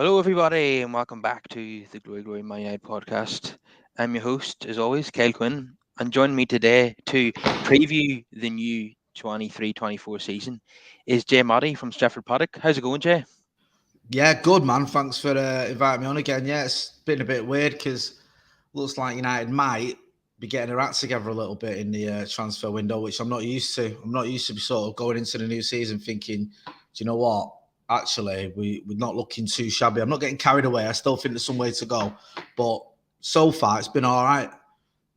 Hello, everybody, and welcome back to the Glory Glory Man United podcast. I'm your host, as always, Kyle Quinn, and joining me today to preview the new 23-24 season is Jay Motty from Stretford Paddock. How's it going, Jay? Yeah, good man. Thanks for inviting me on again. Yeah, it's been a bit weird because looks like United might be getting their act together a little bit in the transfer window, which I'm not used to. I'm not used to sort of going into the new season thinking, do you know what? Actually, we're not looking too shabby. I'm not getting carried away. I still think there's some way to go, but so far it's been all right.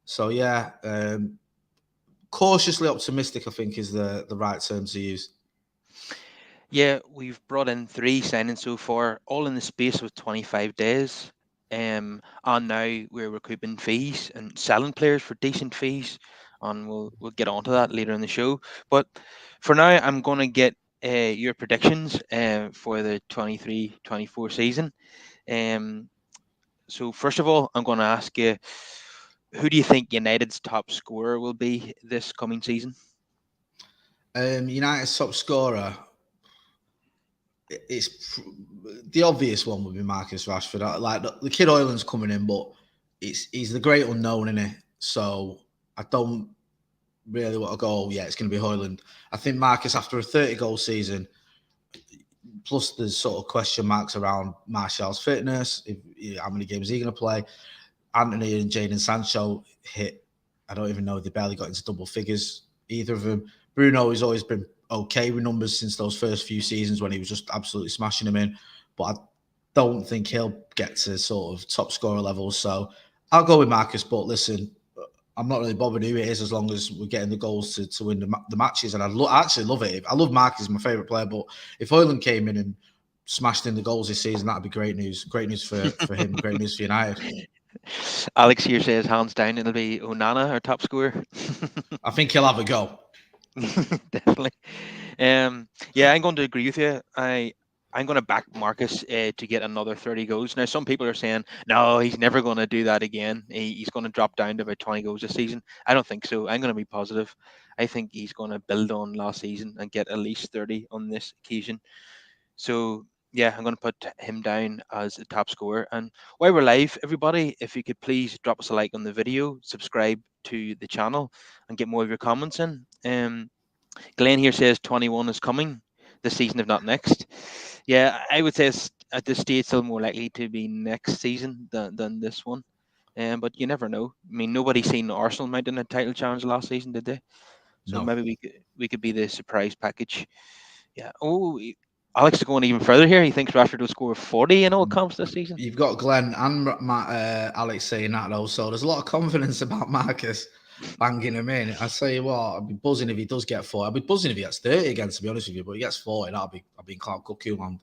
So yeah, cautiously optimistic. I think is the right term to use. Yeah, we've brought in three signings so far, all in the space of 25 days. And now we're recouping fees and selling players for decent fees, and we'll get onto that later in the show. But for now, I'm going to get your predictions for the 23-24 season. Um, so first of all, I'm going to ask you, who do you think United's top scorer will be this coming season? United's top scorer. It's the obvious one would be Marcus Rashford. Like the kid Hojlund's coming in, but he's the great unknown in it. So I don't really want to go. Oh, yeah, it's going to be Hojlund. I think Marcus, after a 30-goal season, plus there's sort of question marks around Martial's fitness. How many games is he going to play? Anthony and Jadon Sancho hit. I don't even know if they barely got into double figures. Either of them. Bruno has always been okay with numbers since those first few seasons when he was just absolutely smashing them in. But I don't think he'll get to sort of top scorer levels. So I'll go with Marcus. But listen, I'm not really bothered who it is as long as we're getting the goals to win the matches. And I actually love it. I love Marcus, he's my favourite player. But if Hojlund came in and smashed in the goals this season, that'd be great news. Great news for him. Great news for United. Alex here says hands down it'll be Onana, our top scorer. I think he'll have a go. Definitely. Yeah, I'm going to agree with you. I'm going to back Marcus to get another 30 goals. Now, some people are saying, no, he's never going to do that again. He's going to drop down to about 20 goals this season. I don't think so. I'm going to be positive. I think he's going to build on last season and get at least 30 on this occasion. So, yeah, I'm going to put him down as a top scorer. And while we're live, everybody, if you could please drop us a like on the video, subscribe to the channel, and get more of your comments in. Glenn here says 21 is coming this season, if not next. Yeah, I would say at this stage still more likely to be next season than this one. But you never know. I mean, nobody seen Arsenal mounting a title challenge last season, did they? So No. maybe we could be the surprise package. Yeah. Oh, Alex is going even further here. He thinks Rashford will score 40 in all comps this season. You've got Glenn and Alex saying that though, so there's a lot of confidence about Marcus banging him in. I tell you what, I'd be buzzing if he does get 40. I'd be buzzing if he gets 30 again, to be honest with you. But he gets 40, I'll be in Clark Cuckoo land.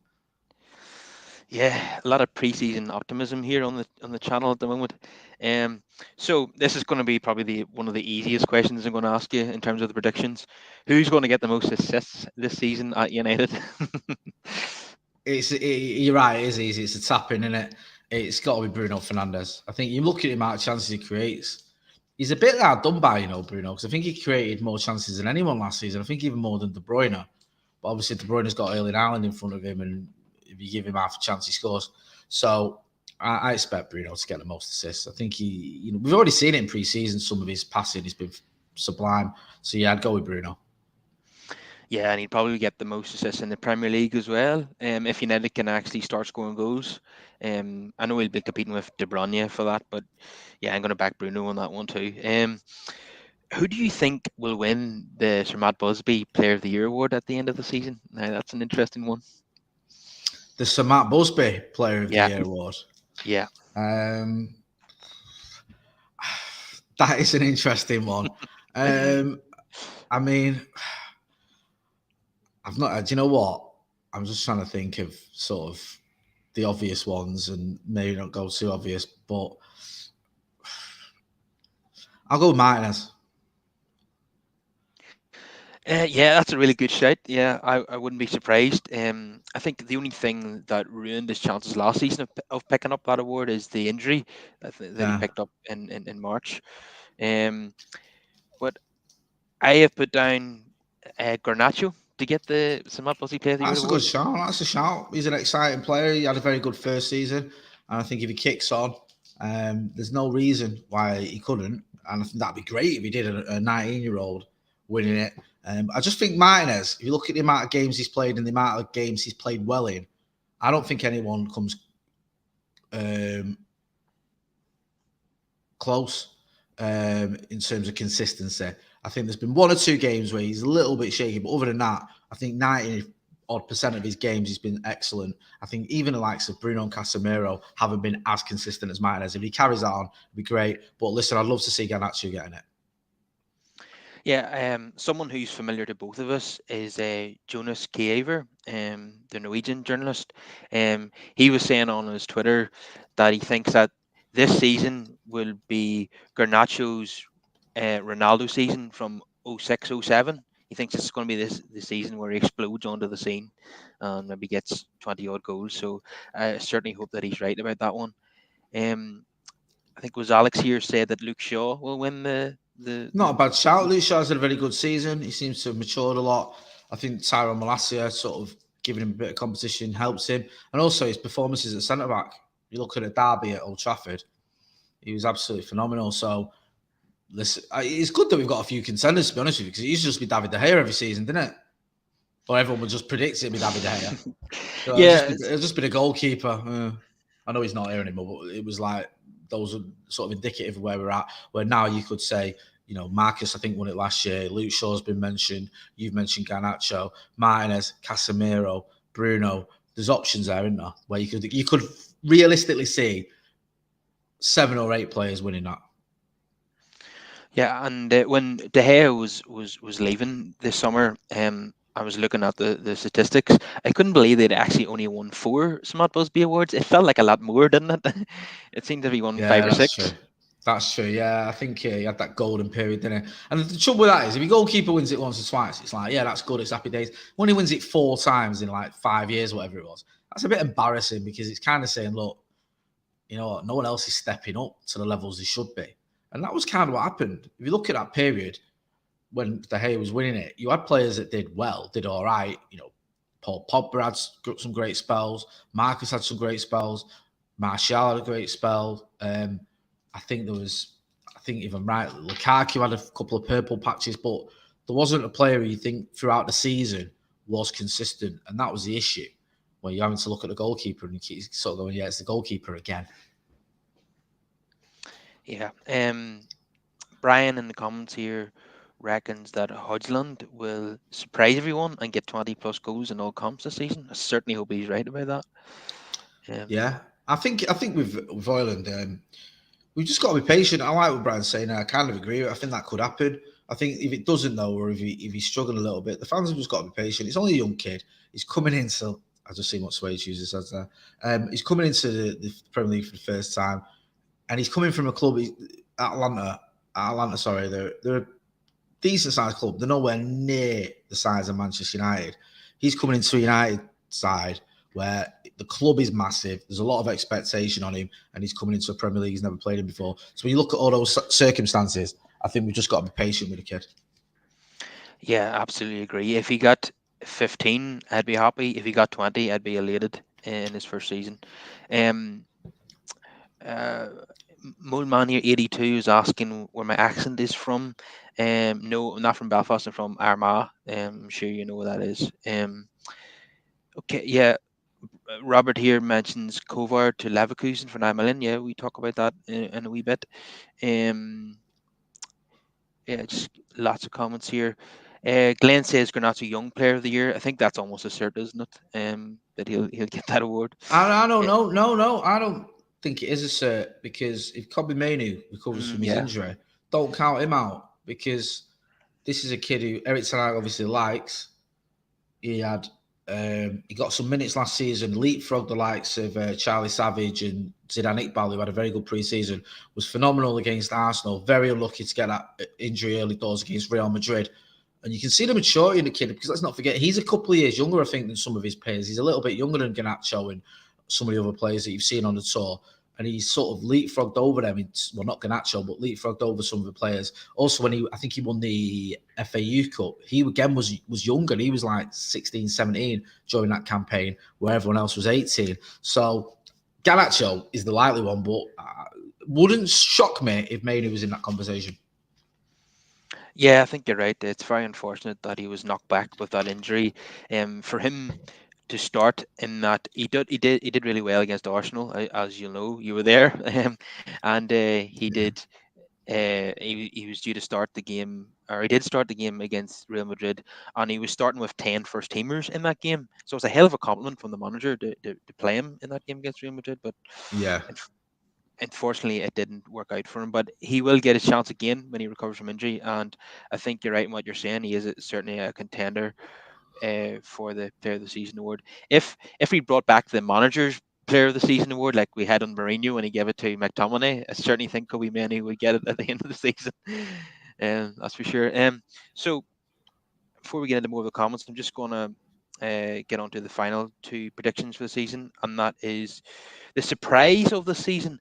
Yeah, a lot of preseason optimism here on the channel at the moment. Um, so this is going to be probably the one of the easiest questions I'm going to ask you in terms of the predictions. Who's going to get the most assists this season at United? You're right, it is easy. It's a tap in, isn't it? It's got to be Bruno Fernandes. I think you look at the amount of chances he creates. He's a bit hard done by, Bruno, because I think he created more chances than anyone last season. I think even more than De Bruyne. But obviously, De Bruyne's got Erling Haaland in front of him, and if you give him half a chance, he scores. So I expect Bruno to get the most assists. I think we've already seen it in pre-season. Some of his passing has been sublime. So yeah, I'd go with Bruno. Yeah, and he'd probably get the most assists in the Premier League as well. If United can actually start scoring goals. I know he'll be competing with De Bruyne for that, but yeah, I'm going to back Bruno on that one too. Who do you think will win the Sir Matt Busby Player of the Year award at the end of the season? Now, that's an interesting one. The Sir Matt Busby Player of the Yeah, Year award. yeah. Um, that is an interesting one. I mean, I've not. Do you know what? I'm just trying to think of sort of the obvious ones, and maybe not go too obvious, but I'll go with Martinez. Yeah, that's a really good shout. Yeah, I wouldn't be surprised. I think the only thing that ruined his chances last season of picking up that award is the injury that he Yeah. picked up in March. Um, but I have put down Garnacho to get the St. Pussy Player of the Year That's a good award? shout. That's a shout. He's an exciting player. He had a very good first season, and I think if he kicks on, there's no reason why he couldn't. And I think that'd be great if he did a 19-year-old winning it. I just think Martinez, if you look at the amount of games he's played and the amount of games he's played well in, I don't think anyone comes close in terms of consistency. I think there's been one or two games where he's a little bit shaky, but other than that, I think 90% of his games he's been excellent. I think even the likes of Bruno and Casemiro haven't been as consistent as Martinez. If he carries that on, it'd be great. But listen, I'd love to see Garnacho getting it. Yeah, someone who's familiar to both of us is Jonas Kiever, the Norwegian journalist. He was saying on his Twitter that he thinks that this season will be Garnacho's Ronaldo season from 06-07. He thinks it's going to be the season where he explodes onto the scene and maybe gets 20 odd goals. So I certainly hope that he's right about that one. I think it was Alex here said that Luke Shaw will win the Not a bad shout. Luke Shaw's had a very good season. He seems to have matured a lot. I think Tyrone Malacia sort of giving him a bit of competition helps him. And also his performances at centre-back. You look at a derby at Old Trafford, he was absolutely phenomenal. So, listen, it's good that we've got a few contenders, to be honest with you, because it used to just be David De Gea every season, didn't it? Or everyone would just predict it'd be David De Gea. So Yeah, it'll just be a goalkeeper. I know he's not here anymore, but it was like those are sort of indicative of where we're at. Where now you could say, you know, Marcus, I think, won it last year. Luke Shaw's been mentioned. You've mentioned Garnacho, Martinez, Casemiro, Bruno. There's options there, isn't there? Where you could realistically see 7 or 8 players winning that. Yeah, and when De Gea was leaving this summer, I was looking at the statistics. I couldn't believe they'd actually only won 4 Smart Busby awards. It felt like a lot more, didn't it? It seemed to be won 5 Yeah, or that's 6. true. That's true. Yeah, I think he had that golden period, didn't he? And the trouble with that is, if your goalkeeper wins it once or twice, it's like, yeah, that's good. It's happy days. When he wins it 4 times in like 5 years, whatever it was, that's a bit embarrassing because it's kind of saying, look, you know what, no one else is stepping up to the levels they should be. And that was kind of what happened. If you look at that period when De Gea was winning it, you had players that did well, did all right. You know, Paul Pogba had some great spells. Marcus had some great spells. Martial had a great spell. I think if I'm right, Lukaku had a couple of purple patches, but there wasn't a player who you think throughout the season was consistent. And that was the issue, where you're having to look at the goalkeeper and you keep sort of going, yeah, it's the goalkeeper again. Yeah. Brian in the comments here reckons that Hojlund will surprise everyone and get 20 plus goals in all comps this season. I certainly hope he's right about that. Yeah, I think with Hojlund, we've just got to be patient. I like what Brian's saying. I kind of agree. I think that could happen. I think if it doesn't, though, or if he's struggling a little bit, the fans have just got to be patient. He's only a young kid. He's coming into. I just seen what Swayze user says there. He's coming into the Premier League for the first time, and he's coming from a club, Atlanta. Sorry, they're a decent sized club. They're nowhere near the size of Manchester United. He's coming into a United side where the club is massive. There's a lot of expectation on him, and he's coming into a Premier League he's never played in before. So when you look at all those circumstances, I think we've just got to be patient with the kid. Yeah, absolutely agree. If he got 15, I'd be happy. If he got 20, I'd be elated in his first season. Moleman here 82 is asking where my accent is from. No, I'm not from Belfast. I'm from Armagh. I'm sure you know what that is. Okay, yeah. Robert here mentions Pavard to Leverkusen for 9 million. Yeah, we talk about that in a wee bit. Yeah, just lots of comments here. Glenn says Garnacho Young Player of the Year. I think that's almost a cert, isn't it? That he'll get that award. I don't know. No. I don't think it is a cert because if Kobe Mainu recovers from his injury, don't count him out because this is a kid who Eric Ten Hag obviously likes. He got some minutes last season, leapfrogged the likes of Charlie Savage and Zidane Iqbal, who had a very good pre-season, was phenomenal against Arsenal. Very unlucky to get that injury early doors against Real Madrid. And you can see the maturity in the kid because let's not forget, he's a couple of years younger, I think, than some of his peers. He's a little bit younger than Garnacho and some of the other players that you've seen on the tour. and he's sort of leapfrogged over them. Well, not Garnacho, but leapfrogged over some of the players. Also, I think he won the FAU Cup, he again was younger. He was like 16, 17 during that campaign, where everyone else was 18. So Garnacho is the likely one, but wouldn't shock me if Mainu was in that conversation. Yeah, I think you're right. It's very unfortunate that he was knocked back with that injury. For him to start in that, he did really well against Arsenal, as you know, you were there, and he Yeah. did. He was due to start the game, or he did start the game against Real Madrid, and he was starting with 10 first teamers in that game. So it's a hell of a compliment from the manager to play him in that game against Real Madrid. But Yeah. unfortunately it didn't work out for him, but he will get his chance again when he recovers from injury. And I think you're right in what you're saying. He is certainly a contender for the player of the season award. If we brought back the manager's player of the season award like we had on Mourinho when he gave it to McTominay, I certainly think Kobe Manu would get it at the end of the season. That's for sure. So before we get into more of the comments, I'm just going to get on to the final two predictions for the season, and that is the surprise of the season.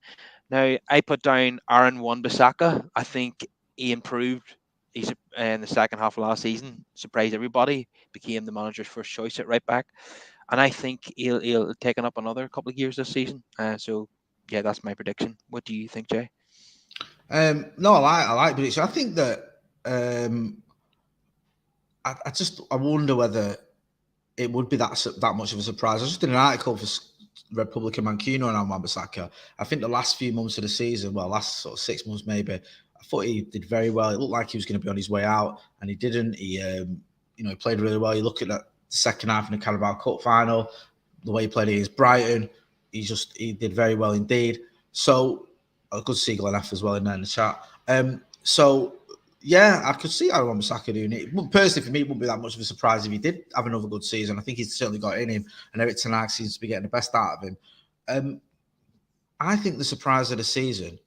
Now, I put down Aaron Wan-Bissaka. I think he improved. He's in the second half of last season, surprised everybody, became the manager's first choice at right back, and I think he'll taken up another couple of years this season. So, yeah, that's my prediction. What do you think, Jay? No, I like prediction. I think that I wonder whether it would be that much of a surprise. I just did an article for Republican Mancuno and Wan-Bissaka. I think the last few months of the season, well, last sort of 6 months maybe, I thought he did very well. It looked like he was going to be on his way out, and he didn't. He played really well. You look at that second half in the Carabao Cup final, the way he played against Brighton, he did very well indeed. So I could see Glenn F as well in there in the chat. So yeah, I could see Aaron Wan-Bissaka doing it. But personally, for me, it wouldn't be that much of a surprise if he did have another good season. I think he's certainly got it in him, and Eric Ten Hag seems to be getting the best out of him. I think the surprise of the season,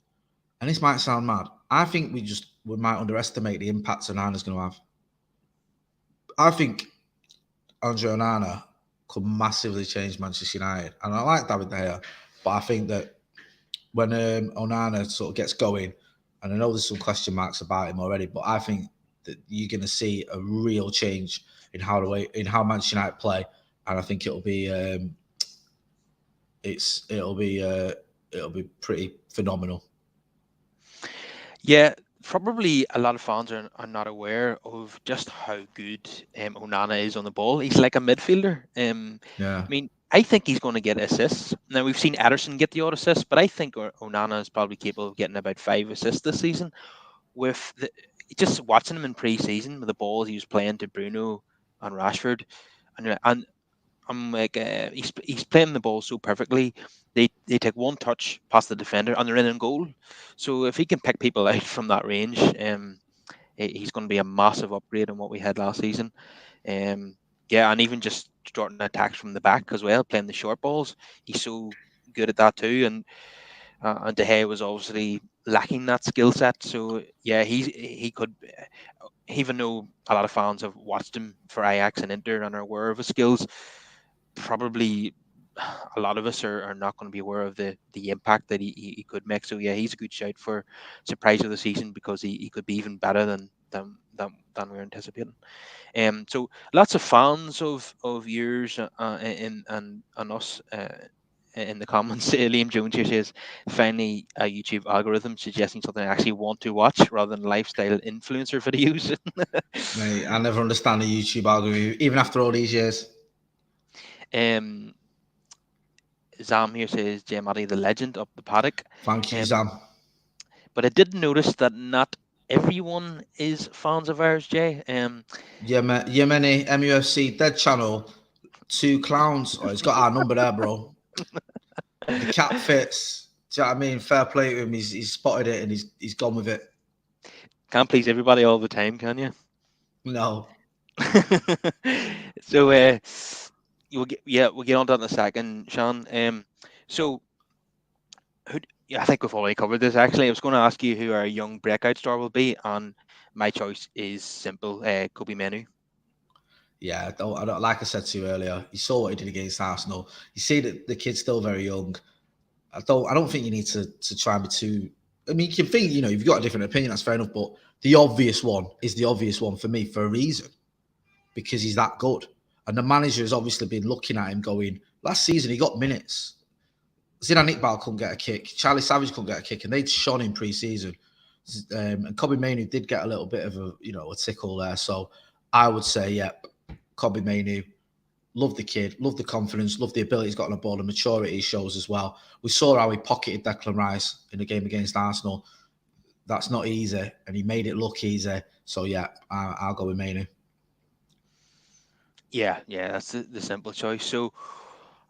and this might sound mad, I think we might underestimate the impact Onana's going to have. I think Andre Onana could massively change Manchester United, and I like David De Gea, but I think that when Onana sort of gets going, and I know there's some question marks about him already, but I think that you're going to see a real change in how Manchester United play, and I think it'll be pretty phenomenal. Yeah, probably a lot of fans are not aware of just how good Onana is on the ball. He's like a midfielder. Yeah. I mean, I think he's going to get assists. Now, we've seen Ederson get the odd assist, but I think Onana is probably capable of getting about 5 assists this season. With just watching him in pre-season with the balls he was playing to Bruno and Rashford, and I'm like, he's playing the ball so perfectly. They take one touch past the defender and they're in goal. So if he can pick people out from that range, he's going to be a massive upgrade on what we had last season. Yeah, and even just starting attacks from the back as well, playing the short balls. He's so good at that too. And De Gea was obviously lacking that skill set. So yeah, he could. Even though a lot of fans have watched him for Ajax and Inter and are aware of his skills, probably a lot of us are not going to be aware of the impact that he could make. So yeah, he's a good shout for surprise of the season because he could be even better than we're anticipating. So lots of fans of yours and us. In the comments, Liam Jones here says, finally a YouTube algorithm suggesting something I actually want to watch rather than lifestyle influencer videos. Mate, I never understand the YouTube algorithm, even after all these years. um, Zam here says, Jay Motty, the legend up the paddock. Thank you, Sam. But I did notice that not everyone is fans of ours, Jay. Yemeni MUFC Dead Channel, 2 clowns. Oh, he's got our number there, bro. The cap fits. Do you know what I mean? Fair play to him. He's spotted it and he's gone with it. Can't please everybody all the time, can you? No. So we'll get on to that in a second, Sean. So I think we've already covered this. Actually, I was going to ask you who our young breakout star will be, and my choice is simple: Kobe Menu. Yeah, I don't, like I said to you earlier, you saw what he did against Arsenal. You see that the kid's still very young. I don't think you need to try and be too. I mean, you can think, if you've got a different opinion, that's fair enough. But the obvious one is the obvious one for me for a reason, because he's that good. And the manager has obviously been looking at him going, last season he got minutes. Zidane Iqbal couldn't get a kick. Charlie Savage couldn't get a kick, and they'd shone in pre-season. And Kobbie Mainoo did get a little bit of a tickle there. So I would say, yeah, Kobbie Mainoo, love the kid, love the confidence, love the ability he's got on the ball, the maturity he shows as well. We saw how he pocketed Declan Rice in the game against Arsenal. That's not easy, and he made it look easy. So yeah, I'll go with Mainoo. Yeah, that's the simple choice. So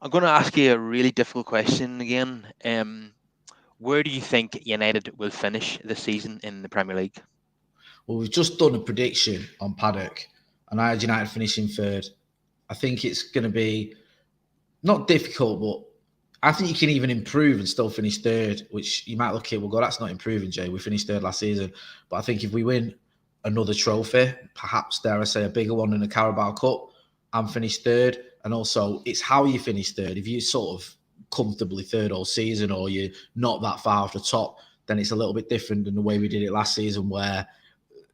I'm going to ask you a really difficult question again. Where do you think United will finish this season in the Premier League? Well, we've just done a prediction on Paddock, and I had United finishing third. I think it's going to be not difficult, but I think you can even improve and still finish third, which you might look at, well, God, that's not improving, Jay. We finished third last season. But I think if we win another trophy, perhaps, dare I say, a bigger one in the Carabao Cup, and finish third. And also, it's how you finish third. If you sort of comfortably third all season, or you're not that far off the top, then it's a little bit different than the way we did it last season, where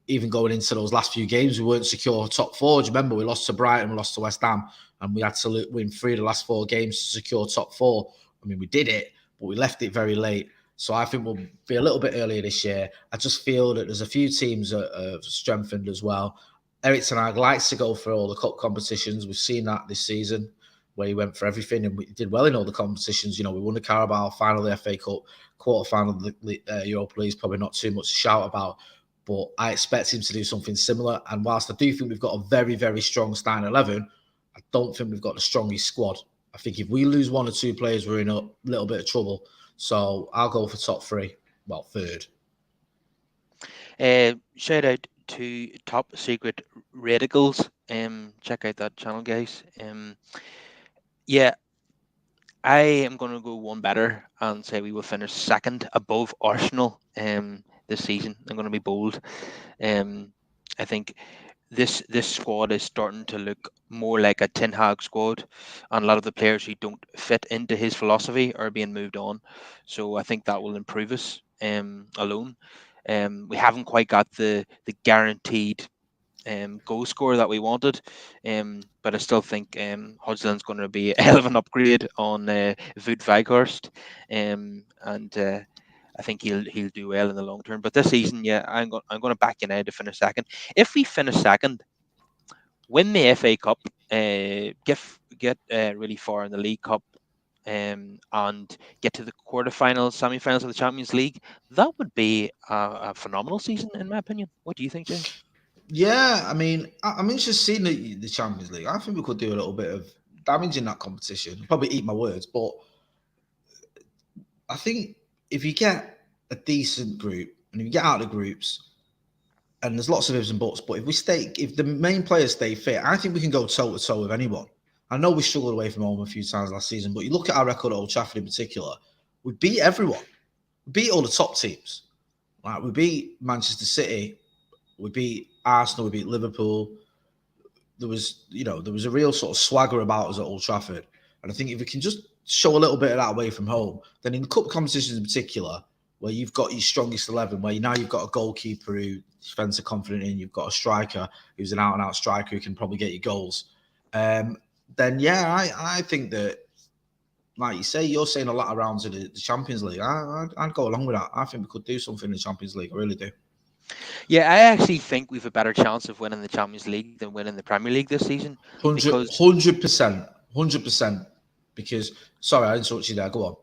even going into those last few games, we weren't secure top four. Do you remember? We lost to Brighton, we lost to West Ham, and we had to win 3 of the last 4 games to secure top 4. I mean, we did it, but we left it very late. So I think we'll be a little bit earlier this year. I just feel that there's a few teams that have strengthened as well. Eric Ten Hag likes to go for all the cup competitions. We've seen that this season, where he went for everything, and we did well in all the competitions. We won the Carabao, final of the FA Cup, quarter final of the Europa League. Probably not too much to shout about, but I expect him to do something similar. And whilst I do think we've got a very, very strong starting 11, I don't think we've got the strongest squad. I think if we lose 1 or 2 players, we're in a little bit of trouble. So I'll go for top 3. Well, third. Shout out to Top Secret Radicals. Check out that channel, guys. Yeah, I am going to go one better and say we will finish second above Arsenal this season. I'm going to be bold. I think this squad is starting to look more like a Ten Hag squad, and a lot of the players who don't fit into his philosophy are being moved on. So I think that will improve us alone. We haven't quite got the guaranteed goal scorer that we wanted, but I still think Hojlund's going to be a hell of an upgrade on Wout Weghorst, and I think he'll do well in the long term. But this season, yeah, I'm going to back United to finish second. If we finish second, win the FA Cup, get really far in the League Cup, and get to the quarterfinals, semi-finals of the Champions League, that would be a phenomenal season, in my opinion. What do you think, Jay? Yeah, I mean, I'm interested in the Champions League. I think we could do a little bit of damage in that competition. Probably eat my words, but I think if you get a decent group and if you get out of the groups, and there's lots of ifs and buts, but if the main players stay fit, I think we can go toe to toe with anyone. I know we struggled away from home a few times last season, but you look at our record at Old Trafford in particular, we beat everyone. We beat all the top teams. Like, we beat Manchester City, we beat Arsenal, we beat Liverpool. There was a real sort of swagger about us at Old Trafford. And I think if we can just show a little bit of that away from home, then in cup competitions in particular, where you've got your strongest 11, where now you've got a goalkeeper who defense are confident in, you've got a striker who's an out-and-out striker who can probably get you goals, then yeah, I think that, like you say, you're saying a lot of rounds of the Champions League. I'd go along with that. I think we could do something in the Champions League. I really do. Yeah, I actually think we've a better chance of winning the Champions League than winning the Premier League this season. 100%. Because, sorry, I interrupted you there. Go on.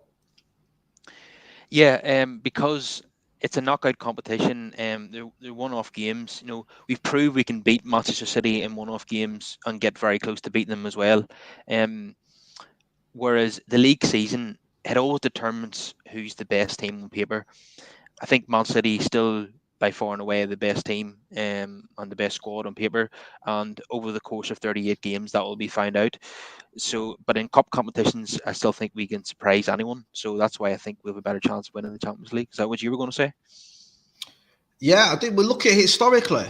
Yeah, because it's a knockout competition. They're one-off games. We've proved we can beat Manchester City in one-off games and get very close to beating them as well. Whereas the league season, it always determines who's the best team on paper. I think Man City still by far and away the best team and the best squad on paper. And over the course of 38 games, that will be found out. So, but in cup competitions, I still think we can surprise anyone. So that's why I think we have a better chance of winning the Champions League. Is that what you were going to say? Yeah, I think we'll look at it historically.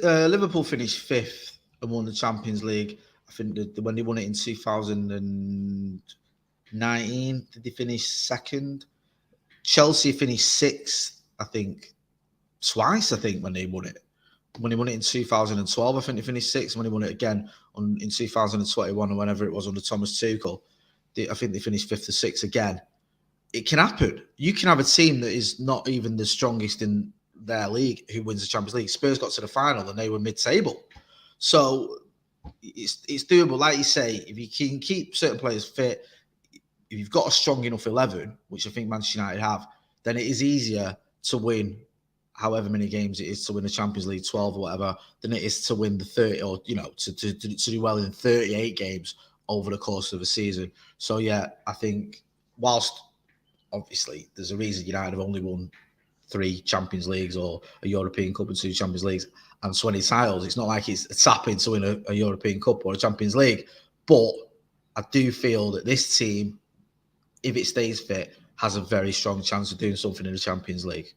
Liverpool finished 5th and won the Champions League. I think when they won it in 2000 and 19. Did they finish second? Chelsea finished sixth, I think, twice, I think, when they won it. When he won it in 2012, I think they finished sixth. When he won it again in 2021 or whenever it was under Thomas Tuchel, I think they finished fifth or sixth again. It can happen. You can have a team that is not even the strongest in their league who wins the Champions League. Spurs got to the final and they were mid-table. So it's doable. Like you say, if you can keep certain players fit, if you've got a strong enough 11, which I think Manchester United have, then it is easier to win however many games it is to win the Champions League, 12 or whatever, than it is to win the 30 or, to do well in 38 games over the course of a season. So, yeah, I think whilst obviously there's a reason United have only won 3 Champions Leagues or a European Cup and 2 Champions Leagues and 20 titles, it's not like it's a tapping to win a European Cup or a Champions League. But I do feel that this team, if it stays fit, has a very strong chance of doing something in the Champions League.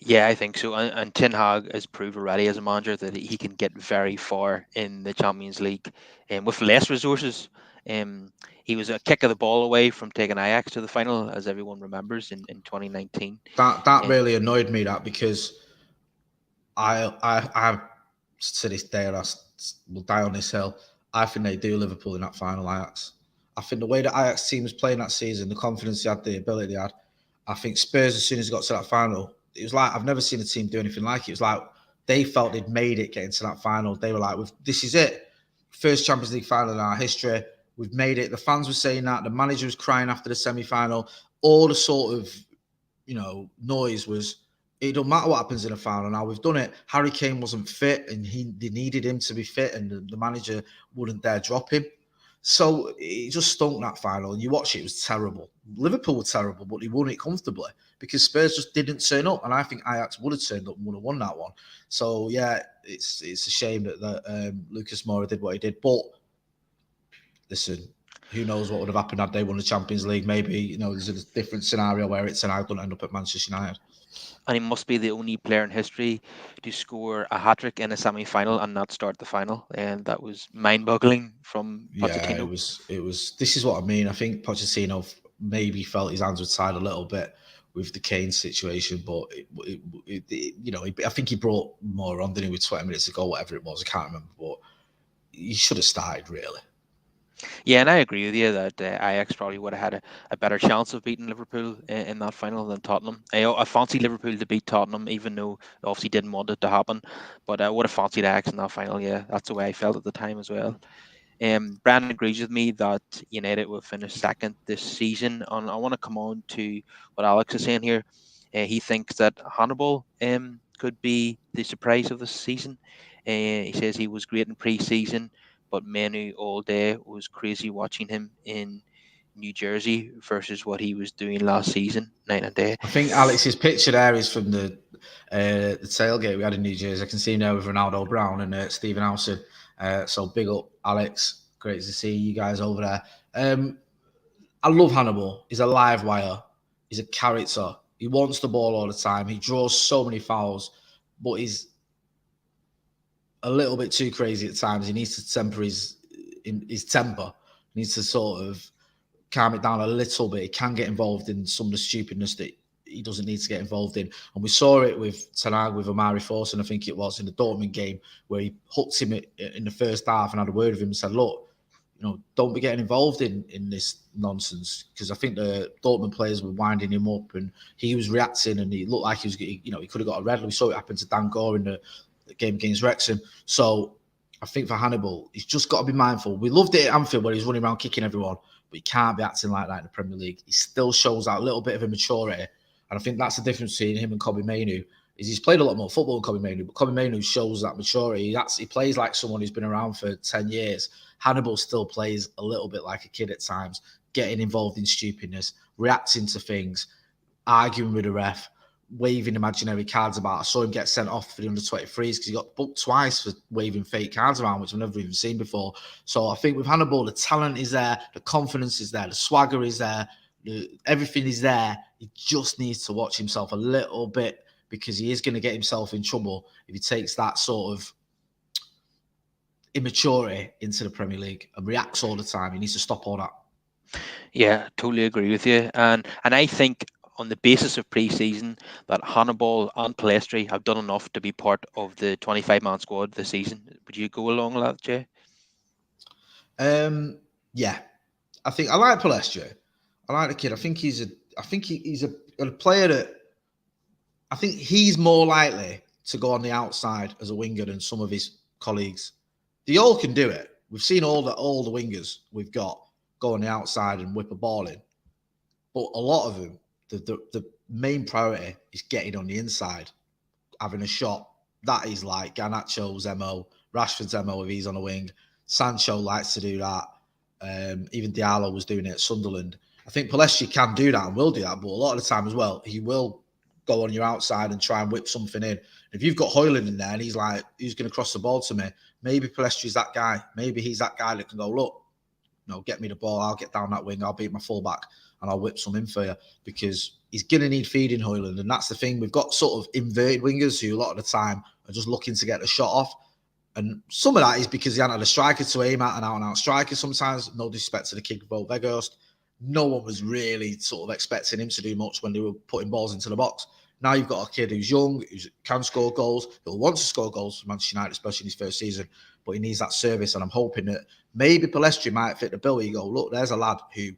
Yeah, I think so. And Ten Hag has proved already as a manager that he can get very far in the Champions League, and with less resources. Um, he was a kick of the ball away from taking Ajax to the final, as everyone remembers, in 2019. That And really annoyed me, that, because I to this day, and I will die on this hill, I think they do Liverpool in that final, Ajax. I think the way the Ajax team was playing that season, the confidence they had, the ability they had, I think Spurs, as soon as it got to that final, it was like, I've never seen a team do anything like it. It was like they felt they'd made it getting to that final. They were like, this is it. First Champions League final in our history. We've made it. The fans were saying that. The manager was crying after the semi-final. All the sort of, noise was, it don't matter what happens in a final now. We've done it. Harry Kane wasn't fit, and they needed him to be fit, and the manager wouldn't dare drop him. So it just stunk, that final. And you watch it, it was terrible. Liverpool were terrible, but they won it comfortably because Spurs just didn't turn up. And I think Ajax would have turned up and would have won that one. So, yeah, it's a shame that Lucas Moura did what he did. But, listen, who knows what would have happened had they won the Champions League? Maybe, there's a different scenario where it's an Hojlund end up at Manchester United. he must be the only player in history to score a hat trick in a semi-final and not start the final, and that was mind-boggling from Yeah, Pochettino. it was. This is what I mean. I think Pochettino maybe felt his hands were tied a little bit with the Kane situation, but I think he brought more on than he with 20 minutes ago, whatever it was. I can't remember, but he should have started, really. Yeah, and I agree with you that Ajax probably would have had a better chance of beating Liverpool in that final than Tottenham. I fancy Liverpool to beat Tottenham, even though obviously didn't want it to happen. But I would have fancied Ajax in that final. Yeah, that's the way I felt at the time as well. Brandon agrees with me that United will finish second this season. And I want to come on to what Alex is saying here. He thinks that Hannibal could be the surprise of the season. He says he was great in pre-season, but Manu all day was crazy watching him in New Jersey versus what he was doing last season, night and day. I think Alex's picture there is from the tailgate we had in New Jersey. I can see now with Ronaldo Brown and Stephen Howson. So big up, Alex. Great to see you guys over there. I love Hannibal. He's a live wire. He's a character. He wants the ball all the time. He draws so many fouls, but he's a little bit too crazy at times. He needs to temper his temper. He needs to sort of calm it down a little bit. He can get involved in some of the stupidness that he doesn't need to get involved in. And we saw it with Ten Hag, with Omari Forson, I think it was, in the Dortmund game, where he hooked him in the first half and had a word with him and said, look, don't be getting involved in this nonsense. Because I think the Dortmund players were winding him up and he was reacting and he looked like he was, he could have got a red. We saw it happen to Dan Gore in the game against Wrexham. So I think for Hannibal, he's just got to be mindful. We loved it at Anfield where he's running around kicking everyone, but he can't be acting like that in the Premier League. He still shows that little bit of immaturity. And I think that's the difference between him and Kobbie Mainoo. Is he's played a lot more football than Kobbie Mainoo, but Kobbie Mainoo shows that maturity. He plays like someone who's been around for 10 years. Hannibal still plays a little bit like a kid at times, getting involved in stupidness, reacting to things, arguing with the ref, waving imaginary cards about. I saw him get sent off for the under-23s because he got booked twice for waving fake cards around, which I've never even seen before. So I think with Hannibal, the talent is there, the confidence is there, the swagger is there, everything is there. He just needs to watch himself a little bit because he is going to get himself in trouble if he takes that sort of immaturity into the Premier League and reacts all the time. He needs to stop all that. Yeah, totally agree with you. And I think on the basis of pre-season that Hannibal and Palestri have done enough to be part of the 25-man squad this season. Would you go along with that, Jay? Yeah, I think I like Palestra. I like the kid. I think he's a player that I think he's more likely to go on the outside as a winger than some of his colleagues. They all can do it. We've seen all the wingers we've got go on the outside and whip a ball in, but a lot of them, the main priority is getting on the inside, having a shot. That is like Garnacho's MO, Rashford's MO if he's on a wing. Sancho likes to do that. Even Diallo was doing it at Sunderland. I think Palestri can do that and will do that, but a lot of the time as well, he will go on your outside and try and whip something in. If you've got Hojlund in there and he's like, who's going to cross the ball to me? Maybe Palestri's that guy. Maybe he's that guy that can go, look, get me the ball. I'll get down that wing. I'll beat my fullback and I'll whip some in for you because he's going to need feeding Hojlund. And that's the thing. We've got sort of inverted wingers who a lot of the time are just looking to get the shot off. And some of that is because he hadn't had a striker to aim at, an out-and-out striker sometimes. No disrespect to the kid Weghorst. No one was really sort of expecting him to do much when they were putting balls into the box. Now you've got a kid who's young, who can score goals, who wants to score goals for Manchester United, especially in his first season, but he needs that service. And I'm hoping that maybe Palestri might fit the bill. You go, look, there's a lad who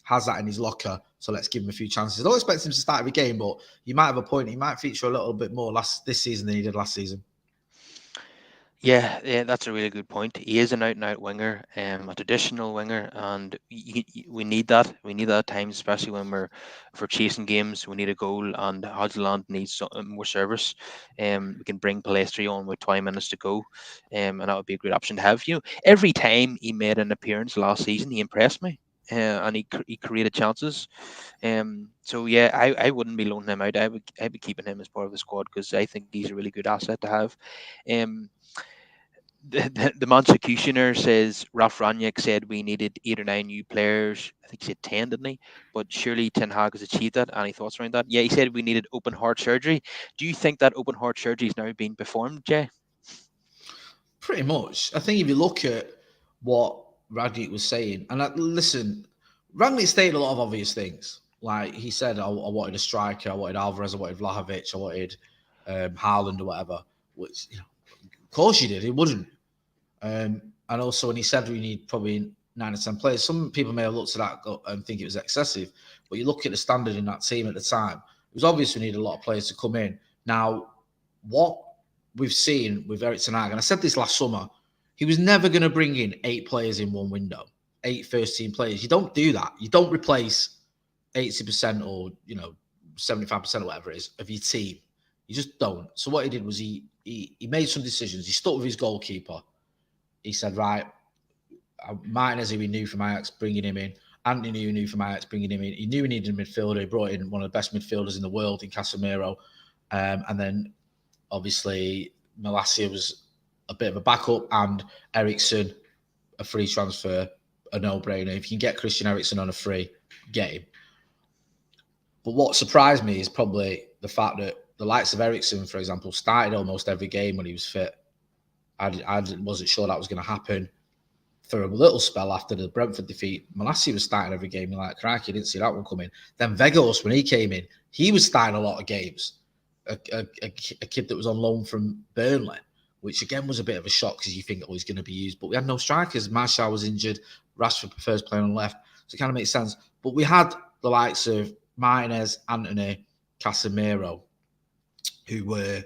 has that in his locker, so let's give him a few chances. I don't expect him to start every game, but you might have a point. He might feature a little bit more this season than he did last season. Yeah, yeah, that's a really good point. He is an out-and-out winger, a traditional winger, and we need that. We need that at times, especially when we're for chasing games. We need a goal, and Hojlund needs more service. We can bring Palestri on with 20 minutes to go, and that would be a great option to have. Every time he made an appearance last season, he impressed me. And he created chances. So yeah, I wouldn't be loaning him out. I'd be keeping him as part of the squad because I think he's a really good asset to have. Um, the Monsecutioner says Ralph Rangnick said we needed 8 or 9 new players. I think he said 10, didn't he? But surely Ten Hag has achieved that. Any thoughts around that? Yeah, he said we needed open heart surgery. Do you think that open heart surgery is now being performed, Jay? Pretty much. I think if you look at what Rangnick was saying, and listen, Rangnick stated a lot of obvious things. Like he said, I wanted a striker, I wanted Alvarez, I wanted Vlahovic, I wanted Haaland or whatever. Which, of course you did. He wouldn't. And also when he said we need probably 9 or 10 players, some people may have looked at that and think it was excessive. But you look at the standard in that team at the time, it was obvious we needed a lot of players to come in. Now, what we've seen with Eric Ten Hag, and I said this last summer, he was never going to bring in 8 players in one window, 8 first-team players. You don't do that. You don't replace 80% or 75% or whatever it is of your team. You just don't. So what he did was he made some decisions. He stuck with his goalkeeper. He said, right, Martinez, who we knew from Ajax, bringing him in. Anthony, who knew from Ajax, bringing him in. He knew he needed a midfielder. He brought in one of the best midfielders in the world in Casemiro. And then, obviously, Malacia was a bit of a backup, and Eriksen, a free transfer, a no-brainer. If you can get Christian Eriksen on a free, get him. But what surprised me is probably the fact that the likes of Eriksen, for example, started almost every game when he was fit. I wasn't sure that was going to happen. For a little spell after the Brentford defeat, Malacia was starting every game. You're like, crikey, didn't see that one coming. Then Weghorst, when he came in, he was starting a lot of games. A kid that was on loan from Burnley, which again was a bit of a shock because you think, oh, he's going to be used. But we had no strikers. Martial was injured. Rashford prefers playing on the left. So it kind of makes sense. But we had the likes of Martinez, Anthony, Casemiro, who were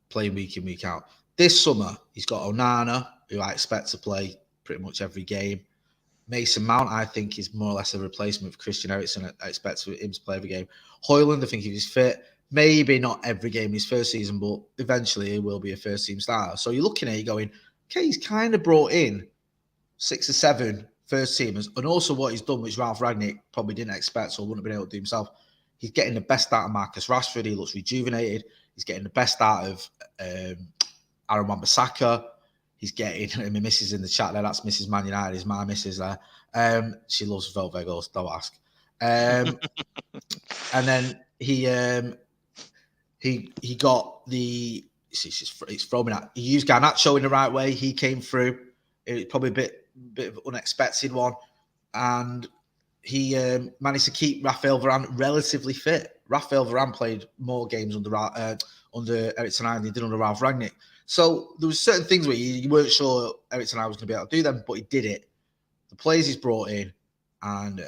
playing week in, week out. This summer, he's got Onana, who I expect to play pretty much every game. Mason Mount, I think, is more or less a replacement for Christian Eriksen. I expect him to play every game. Hojlund, I think if he's fit, maybe not every game in his first season, but eventually he will be a first-team starter. So you're looking at it going, okay, he's kind of brought in 6 or 7 first-teamers, and also what he's done, which Ralph Rangnick probably didn't expect or wouldn't have been able to do himself, he's getting the best out of Marcus Rashford. He looks rejuvenated. He's getting the best out of Aaron Wan-Bissaka. He's getting, I mean, Mrs. in the chat there, that's Mrs. Man United, is my Mrs. there. She loves Vegas, don't ask. And then he got it's throwing out. He used Garnacho in the right way. He came through. It was probably a bit of an unexpected one. And he managed to keep Raphael Varane relatively fit. Raphael Varane played more games under Erik ten Hag than he did under Ralph Rangnick. So there was certain things where you weren't sure Erik ten Hag was going to be able to do them, but he did it. The players he's brought in, and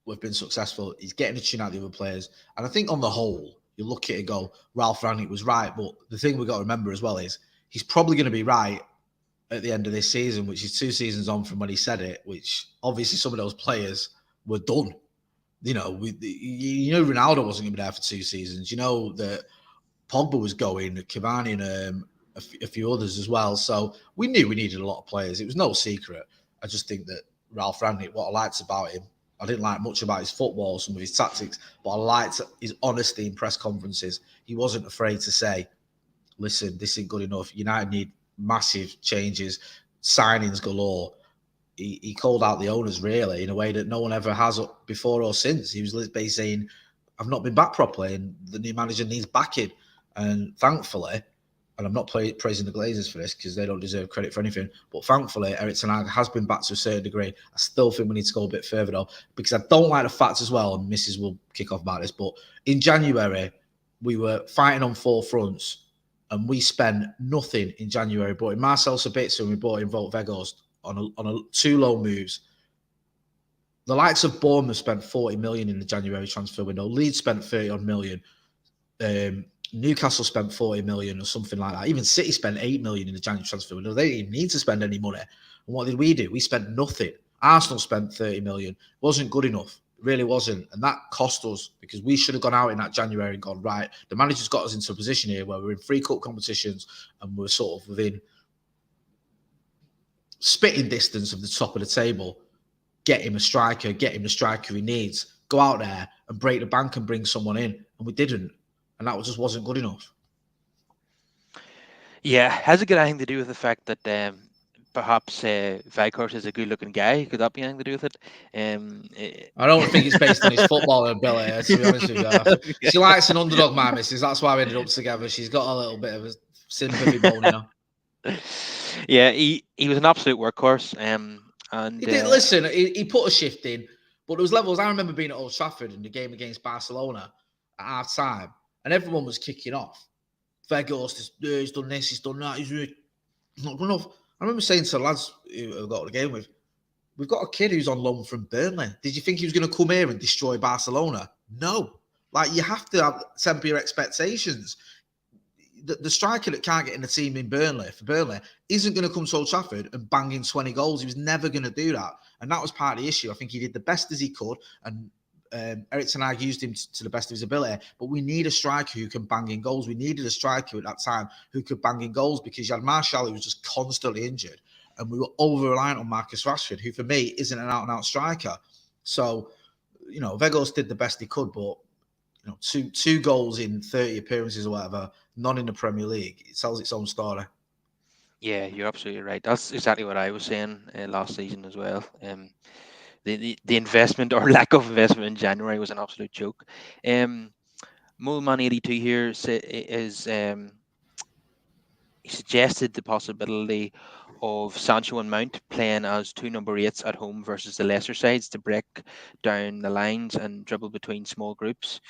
we've been successful. He's getting a tune out of the other players, and I think on the whole, you look at it and go, Ralph Rangnick was right. But the thing we've got to remember as well is he's probably going to be right at the end of this season, which is 2 seasons on from when he said it, which obviously some of those players were done. You know, Ronaldo wasn't going to be there for 2 seasons. You know that Pogba was going, Cavani and a few others as well. So we knew we needed a lot of players. It was no secret. I just think that Ralph Rangnick, what I liked about him, I didn't like much about his football, some of his tactics, but I liked his honesty in press conferences. He wasn't afraid to say, listen, this isn't good enough. United need massive changes, signings galore. He called out the owners really in a way that no one ever has before or since. He was basically saying, I've not been back properly and the new manager needs backing. And thankfully, and I'm not praising the Glazers for this because they don't deserve credit for anything, but thankfully, Erik ten Hag has been back to a certain degree. I still think we need to go a bit further though, because I don't like the fact as well, and Mrs. will kick off about this, but in January, we were fighting on 4 fronts and we spent nothing in January. Brought in Marcel Sabitzer and we brought in Wout Weghorst on 2 low moves. The likes of Bournemouth spent 40 million in the January transfer window. Leeds spent 30 million. Newcastle spent 40 million or something like that. Even City spent 8 million in the January transfer window. They didn't even need to spend any money. And what did we do? We spent nothing. Arsenal spent 30 million. Wasn't good enough. It really wasn't. And that cost us because we should have gone out in that January and gone, right, the manager's got us into a position here where we're in 3 cup competitions and we're sort of within spitting distance of the top of the table. Get him a striker, get him the striker he needs. Go out there and break the bank and bring someone in. And we didn't. And that just wasn't good enough. Yeah, has it got anything to do with the fact that perhaps Weghorst is a good-looking guy? Could that be anything to do with it? I don't think it's based on his football ability, to be honest with you. She likes an underdog, my missus. That's why we ended up together. She's got a little bit of a sympathy bone in her. Yeah, he was an absolute workhorse. And he did listen. He put a shift in, but there was levels. I remember being at Old Trafford in the game against Barcelona at half time, and everyone was kicking off. Weghorst, he's done this, he's done that. He's not good enough. I remember saying to the lads who I got the game with, we've got a kid who's on loan from Burnley. Did you think he was going to come here and destroy Barcelona? No. Like, you have to temper your expectations. The striker that can't get in the team in Burnley, for Burnley, isn't going to come to Old Trafford and bang in 20 goals. He was never going to do that. And that was part of the issue. I think he did the best as he could. And Erik ten Hag used him to the best of his ability, but we need a striker who can bang in goals. We needed a striker at that time who could bang in goals because you had Martial who was just constantly injured, and we were over-reliant on Marcus Rashford, who for me isn't an out-and-out striker. So, Weghorst did the best he could, but two goals in 30 appearances or whatever, none in the Premier League. It tells its own story. Yeah, you're absolutely right. That's exactly what I was saying last season as well. The investment or lack of investment in January was an absolute joke. Moleman82 here is he suggested the possibility of Sancho and Mount playing as 2 number 8s at home versus the lesser sides to break down the lines and dribble between small groups.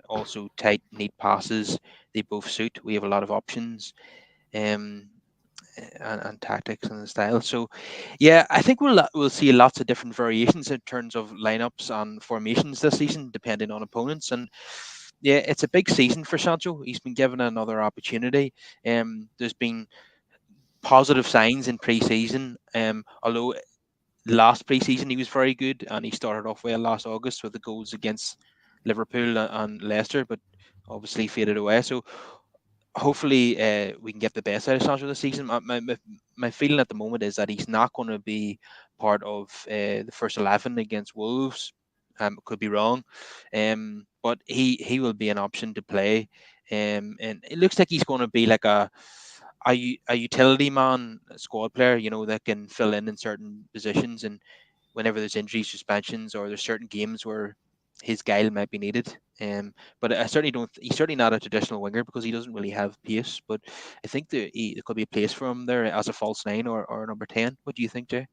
Also tight, neat passes. They both suit. We have a lot of options. And tactics and the style. So, yeah, I think we'll see lots of different variations in terms of lineups and formations this season, depending on opponents. And yeah, it's a big season for Sancho. He's been given another opportunity. There's been positive signs in pre-season. Although last pre-season he was very good and he started off well last August with the goals against Liverpool and Leicester, but obviously faded away. So hopefully we can get the best out of Sancho this season. My feeling at the moment is that he's not going to be part of the first 11 against Wolves. Could be wrong, but he will be an option to play. And it looks like he's going to be like a utility man, a squad player, that can fill in certain positions, and whenever there's injuries, suspensions, or there's certain games where his guile might be needed. But I certainly don't. He's certainly not a traditional winger because he doesn't really have pace. But I think there could be a place for him there as a false 9 or number 10. What do you think, Jay?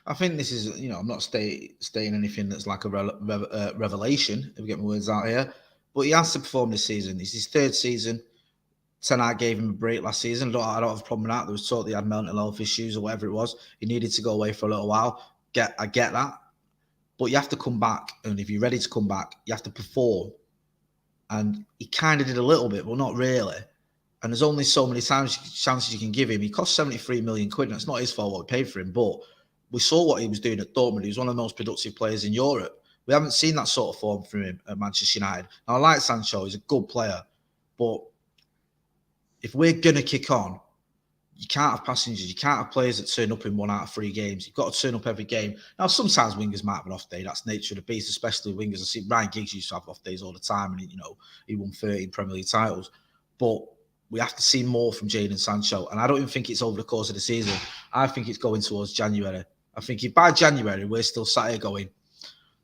I think this is, I'm not stating anything that's like a revelation, if we get my words out here, but he has to perform this season. It's his third season. Ten gave him a break last season. I don't have a problem with that. There was talk that he had mental health issues or whatever it was. He needed to go away for a little while. I get that. But you have to come back. And if you're ready to come back, you have to perform. And he kind of did a little bit, but not really. And there's only so many chances you can give him. He cost 73 million quid, and it's not his fault what we paid for him. But we saw what he was doing at Dortmund. He was one of the most productive players in Europe. We haven't seen that sort of form from him at Manchester United. Now, I like Sancho. He's a good player. But if we're going to kick on, you can't have passengers. You can't have players that turn up in 1 out of 3 games. You've got to turn up every game. Now, sometimes wingers might have an off day. That's the nature of the beast, especially wingers. I see Ryan Giggs used to have off days all the time, and he won 13 Premier League titles. But we have to see more from Jadon Sancho, and I don't even think it's over the course of the season. I think it's going towards January. I think if by January we're still sat here going,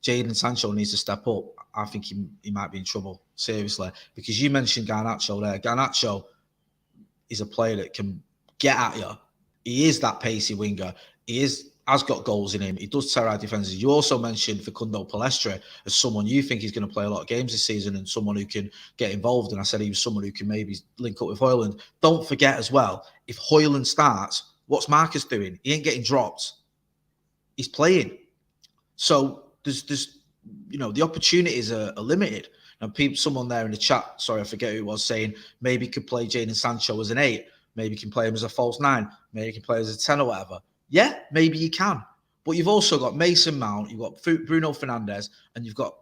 Jadon Sancho needs to step up, I think he might be in trouble, seriously. Because you mentioned Garnacho there. Garnacho is a player that can get at you. He is that pacey winger. Has got goals in him. He does tear out defences. You also mentioned Facundo Palestra as someone you think is going to play a lot of games this season and someone who can get involved. And I said he was someone who can maybe link up with Hojlund. Don't forget as well, if Hojlund starts, what's Marcus doing? He ain't getting dropped. He's playing. So there's the opportunities are limited. And someone there in the chat, sorry, I forget who it was, saying maybe could play Jadon Sancho as an 8. Maybe you can play him as a false 9. Maybe you can play as a 10 or whatever. Yeah, maybe you can. But you've also got Mason Mount, you've got Bruno Fernandes, and you've got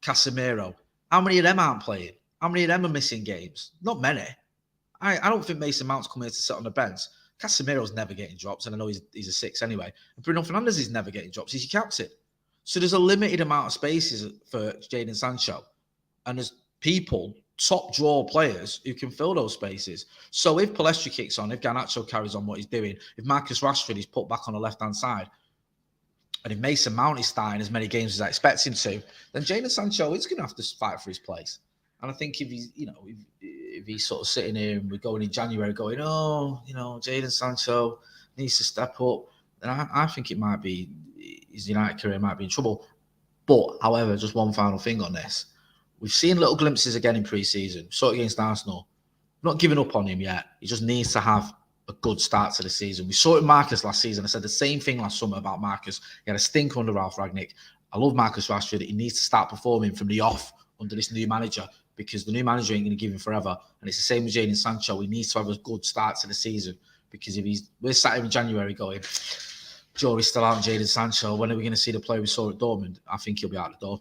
Casemiro. How many of them aren't playing? How many of them are missing games? Not many. I don't think Mason Mount's coming here to sit on the bench. Casemiro's never getting drops, and I know he's a 6 anyway. And Bruno Fernandes is never getting drops. He's your captain. So there's a limited amount of spaces for Jadon Sancho. And there's people, top draw players, who can fill those spaces. So if Palestra kicks on, if Garnacho carries on what he's doing, if Marcus Rashford is put back on the left-hand side, and if Mason Mount is starting as many games as I expect him to, then Jadon Sancho is going to have to fight for his place. And I think if he's, if he's sort of sitting here and we're going in January going, Jadon Sancho needs to step up, then I think it might be, his United career might be in trouble. But, however, just one final thing on this. We've seen little glimpses again in pre-season. We saw it against Arsenal. I'm not giving up on him yet. He just needs to have a good start to the season. We saw it with Marcus last season. I said the same thing last summer about Marcus. He had a stink under Ralph Rangnick. I love Marcus Rashford. He needs to start performing from the off under this new manager because the new manager ain't going to give him forever. And it's the same with Jadon Sancho. He needs to have a good start to the season because we're sat here in January going, Jory's still out on Jadon Sancho. When are we going to see the player we saw at Dortmund? I think he'll be out the door.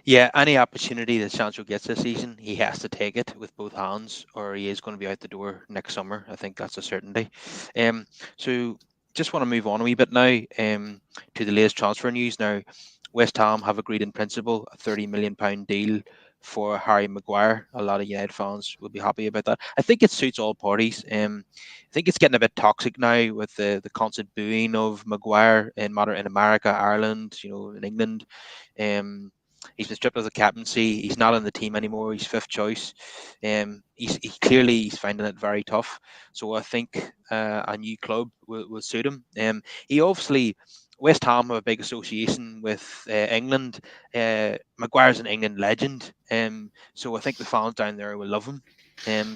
Yeah, any opportunity that Sancho gets this season, he has to take it with both hands, or he is going to be out the door next summer. I think that's a certainty. So just want to move on a wee bit now to the latest transfer news. Now, West Ham have agreed in principle a £30 million deal for Harry Maguire. A lot of United fans will be happy about that. I think it suits all parties. I think it's getting a bit toxic now with the constant booing of Maguire in America, Ireland, in England. He's been stripped of the captaincy. He's not on the team anymore. He's 5th choice. He's clearly finding it very tough. So I think a new club will suit him. He obviously, West Ham have a big association with England. Maguire's an England legend. So I think the fans down there will love him.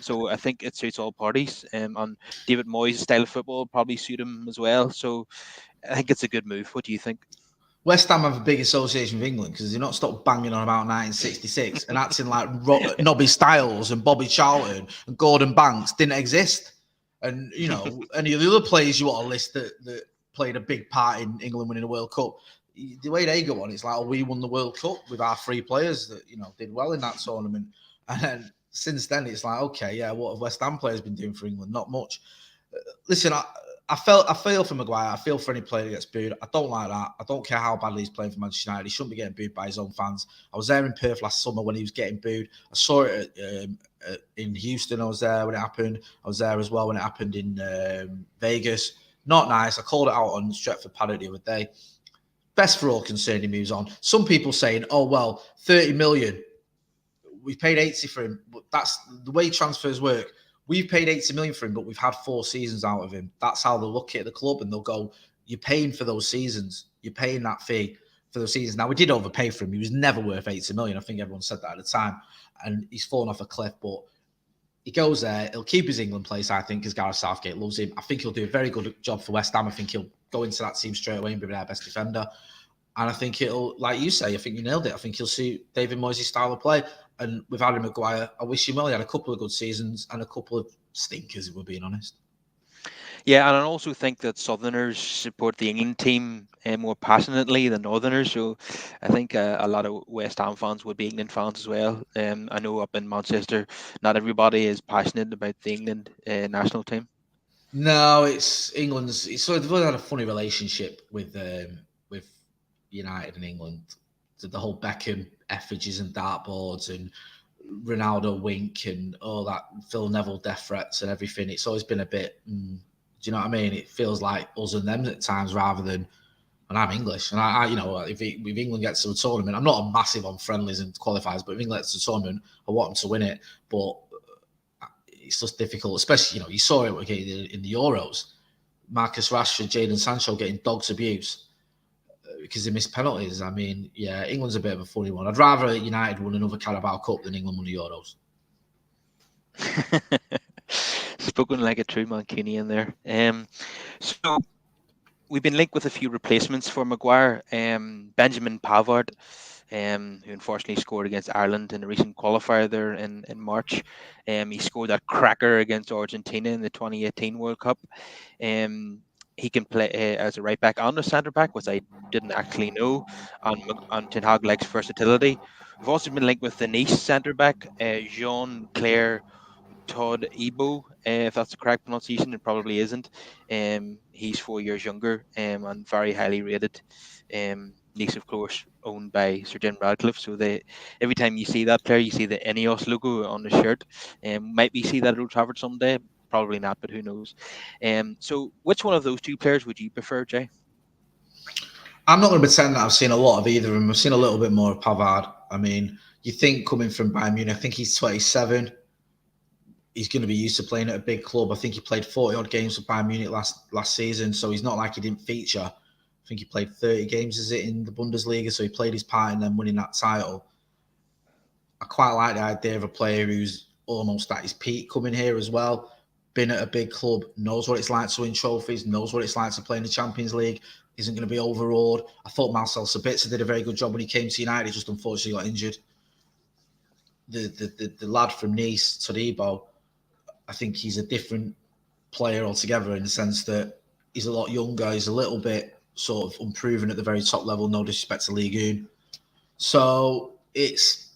So I think it suits all parties. And David Moyes' style of football will probably suit him as well. So I think it's a good move. What do you think? West Ham have a big association with England because they're not stopped banging on about 1966 and acting like Nobby Stiles and Bobby Charlton and Gordon Banks didn't exist. And, any of the other players you want to list that played a big part in England winning the World Cup, the way they go on, it's like, we won the World Cup with our 3 players that, did well in that tournament. And then since then, it's like, okay, yeah, what have West Ham players been doing for England? Not much. Listen, I feel for Maguire. I feel for any player that gets booed. I don't like that. I don't care how badly he's playing for Manchester United. He shouldn't be getting booed by his own fans. I was there in Perth last summer when he was getting booed. I saw it in Houston. I was there when it happened. I was there as well when it happened in Vegas. Not nice. I called it out on Stretford Paddock the other day. Best for all concerned, he moves on. Some people saying, 30 million. We paid 80 for him. But that's the way transfers work. We've paid 80 million for him, but we've had 4 seasons out of him. That's how they'll look at the club and they'll go, you're paying for those seasons. You're paying that fee for those seasons. Now, we did overpay for him. He was never worth 80 million. I think everyone said that at the time. And he's fallen off a cliff. But he goes there. He'll keep his England place, I think, because Gareth Southgate loves him. I think he'll do a very good job for West Ham. I think he'll go into that team straight away and be their best defender. And I think it'll, like you say, I think you nailed it. I think he'll suit David Moyes' style of play. And with Harry Maguire, I wish him well. He had a couple of good seasons and a couple of stinkers, if we're being honest. Yeah, and I also think that Southerners support the England team more passionately than Northerners. So I think a lot of West Ham fans would be England fans as well. I know up in Manchester, not everybody is passionate about the England national team. No, it's England's. It's sort of had a funny relationship with United and England. The whole Beckham effigies and dartboards and Ronaldo wink and all that Phil Neville death threats and everything. It's always been a bit. Do you know what I mean? It feels like us and them at times rather than. And I'm English, and I if England gets to a tournament, I'm not a massive on friendlies and qualifiers, but if England gets to a tournament, I want them to win it. But it's just difficult, especially you saw it in the Euros. Marcus Rashford, Jadon Sancho getting dogs abuse because they missed penalties. I mean, yeah, England's a bit of a funny one. I'd rather United win another Carabao Cup than England win the Euros. Spoken like a true Mancunian there. So we've been linked with a few replacements for Maguire. Benjamin Pavard, who unfortunately scored against Ireland in a recent qualifier there in March. He scored that cracker against Argentina in the 2018 World Cup. He can play as a right back and a centre back, which I didn't actually know, on Ten Hag likes versatility. We've also been linked with the Nice centre back, Jean-Claire Todd Ebo, if that's the correct pronunciation. It probably isn't. He's 4 years younger and very highly rated. Nice, of course, owned by Sir Jim Radcliffe. So every time you see that player, you see the Ineos logo on the shirt. Might we see that at Old Trafford someday? Probably not, but who knows? So which one of those two players would you prefer, Jay? I'm not going to pretend that I've seen a lot of either of them. I've seen a little bit more of Pavard. I mean, you think coming from Bayern Munich, I think he's 27. He's going to be used to playing at a big club. I think he played 40-odd games for Bayern Munich last season, so he's not like he didn't feature. I think he played 30 games, is it, in the Bundesliga, so he played his part in them winning that title. I quite like the idea of a player who's almost at his peak coming here as well, been at a big club, knows what it's like to win trophies, knows what it's like to play in the Champions League, isn't going to be overawed. I thought Marcel Sabitzer did a very good job when he came to United. He just unfortunately got injured. The lad from Nice, Todibo, I think he's a different player altogether in the sense that he's a lot younger. He's a little bit sort of unproven at the very top level, no disrespect to Ligue 1. So it's,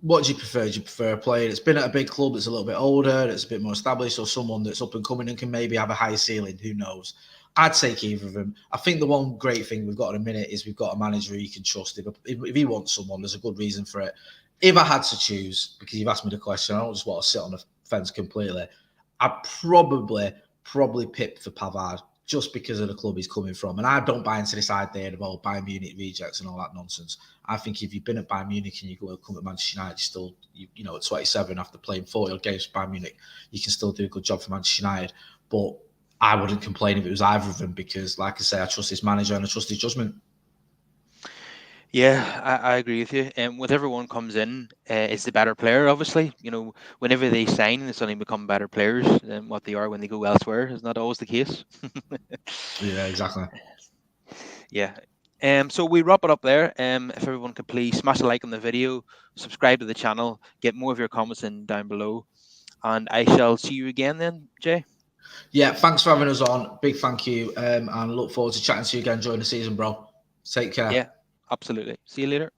what do you prefer? Do you prefer a player that's been at a big club that's a little bit older, that's a bit more established, or someone that's up and coming and can maybe have a high ceiling? Who knows? I'd take either of them. I think the one great thing we've got in a minute is we've got a manager you can trust. If he wants someone, there's a good reason for it. If I had to choose, because you've asked me the question, I don't just want to sit on the fence completely. I'd probably pick for Pavard just because of the club he's coming from. And I don't buy into this idea of all Bayern Munich rejects and all that nonsense. I think if you've been at Bayern Munich and you go come to Manchester United, you still, at 27 after playing 40 games for Bayern Munich, you can still do a good job for Manchester United. But I wouldn't complain if it was either of them because, like I say, I trust his manager and I trust his judgment. Yeah, I agree with you. And whatever one comes in is the better player, obviously. Whenever they sign, they suddenly become better players than what they are when they go elsewhere. Isn't that always the case? Yeah, exactly. Yeah. So we wrap it up there. If everyone could please smash a like on the video, subscribe to the channel, get more of your comments in down below. And I shall see you again then, Jay. Yeah, thanks for having us on. Big thank you. And look forward to chatting to you again during the season, bro. Take care. Yeah, absolutely. See you later.